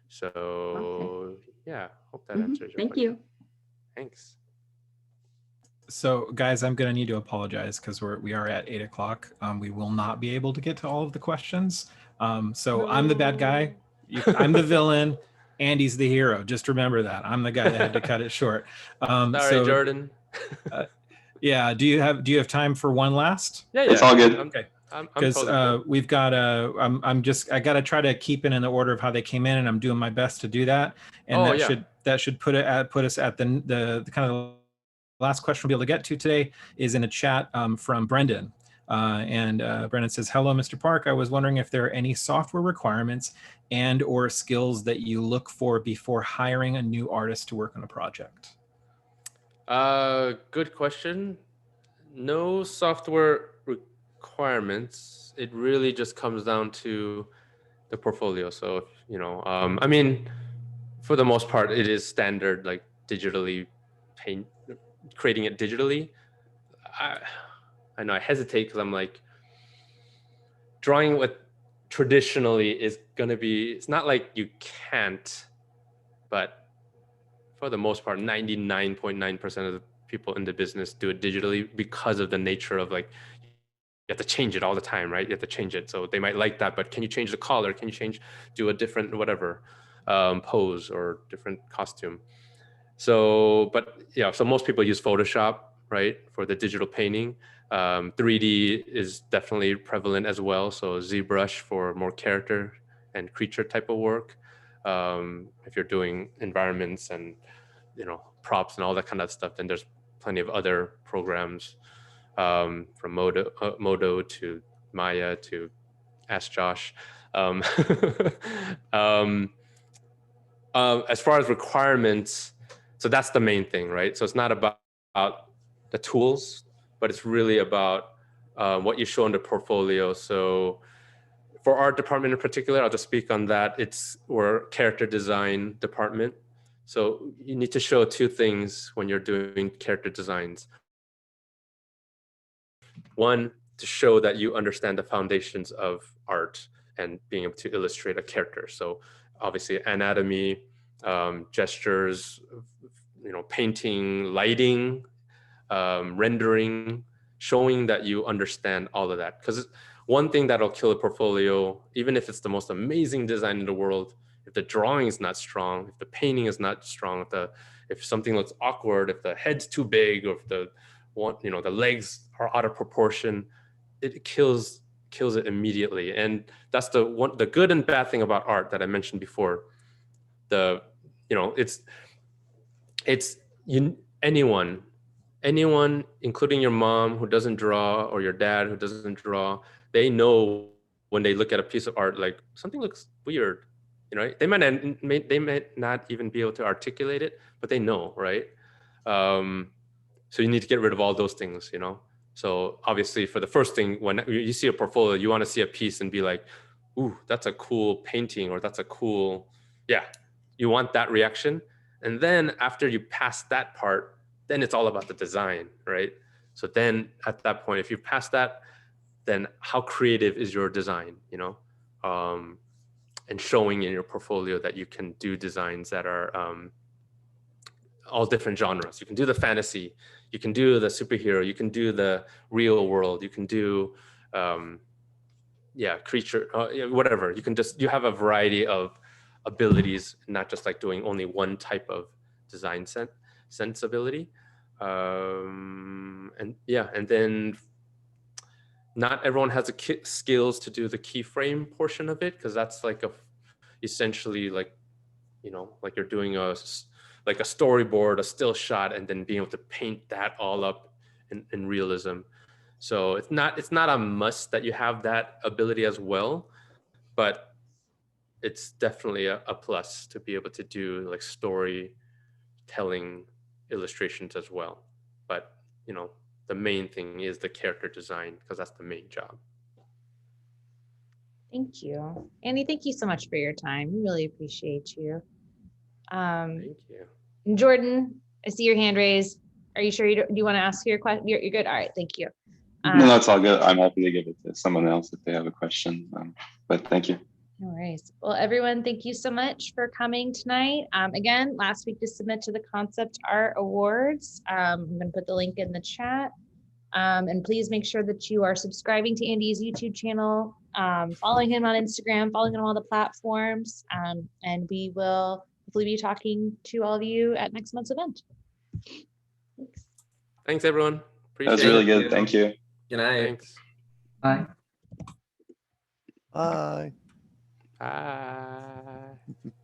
So yeah, hope that answers your Thank question. you. Thanks. So guys, I'm going to need to apologize because we are at 8 o'clock. We will not be able to get to all of the questions. So I'm the bad guy. I'm the villain. Andy's the hero. Just remember that. I'm the guy that had to cut it short. Sorry, Jordan. Yeah. Do you have time for one last? Yeah. It's all good. Okay. Because Because we've got I got to try to keep it in the order of how they came in, and I'm doing my best to do that. And that should put us at the kind of last question we'll be able to get to today is in a chat from Brendan. And Brendan says, hello, Mr. Park. I was wondering if there are any software requirements and or skills that you look for before hiring a new artist to work on a project. Good question. No software requirements. It really just comes down to the portfolio. So, I mean, for the most part, it is standard, like digitally creating it digitally. I know I hesitate because I'm like, drawing with traditionally is going to be, it's not like you can't, but for the most part, 99.9% of the people in the business do it digitally because of the nature of like, you have to change it all the time, right? You have to change it. So they might like that, but can you change the color? Can you do a different whatever pose or different costume? So, but yeah, so most people use Photoshop, right, for the digital painting. 3D is definitely prevalent as well. So ZBrush for more character and creature type of work. If you're doing environments and, props and all that kind of stuff, then there's plenty of other programs from Modo to Maya to Ask Josh. As far as requirements, so that's the main thing, right? So it's not about the tools, but it's really about what you show in the portfolio. So for our department in particular, I'll just speak on that. We're a character design department. So you need to show two things when you're doing character designs. One, to show that you understand the foundations of art and being able to illustrate a character. So obviously anatomy, gestures, painting, lighting, rendering, showing that you understand all of that. Because one thing that'll kill a portfolio, even if it's the most amazing design in the world, if the drawing is not strong, if the painting is not strong, if something looks awkward, if the head's too big, or if the legs are out of proportion, it kills it immediately. And that's the good and bad thing about art that I mentioned before. Anyone, including your mom who doesn't draw or your dad who doesn't draw, they know when they look at a piece of art, like something looks weird, they might not even be able to articulate it, but they know, right? So you need to get rid of all those things, So obviously for the first thing, when you see a portfolio, you want to see a piece and be like, ooh, that's a cool painting, or that's a cool, yeah, you want that reaction. And then after you pass that part, then it's all about the design, right? So then at that point, if you pass that, then how creative is your design, you know? And showing in your portfolio that you can do designs that are all different genres. You can do the fantasy, you can do the superhero, you can do the real world, you can do creature, whatever. You can just, you have a variety of abilities, not just like doing only one type of design sensibility. And then not everyone has the skills to do the keyframe portion of it, because that's like essentially like, you know, like you're doing like a storyboard, a still shot, and then being able to paint that all up in realism. So it's not a must that you have that ability as well, but it's definitely a plus to be able to do like storytelling illustrations as well. But you know, the main thing is the character design, because that's the main job. Thank you. Andy, thank you so much for your time. We really appreciate you. Thank you. Jordan, I see your hand raised. Are you sure do you want to ask your question? You're good. All right, thank you. No, that's all good. I'm happy to give it to someone else if they have a question. But thank you. No worries. Well, everyone, thank you so much for coming tonight. Again, last week to submit to the Concept Art Awards. I'm going to put the link in the chat. And please make sure that you are subscribing to Andy's YouTube channel, following him on Instagram, following him on all the platforms. And we will hopefully be talking to all of you at next month's event. Thanks. Thanks, everyone. That was really good. Thank you. Good night. Thanks. Bye. Bye. Bye.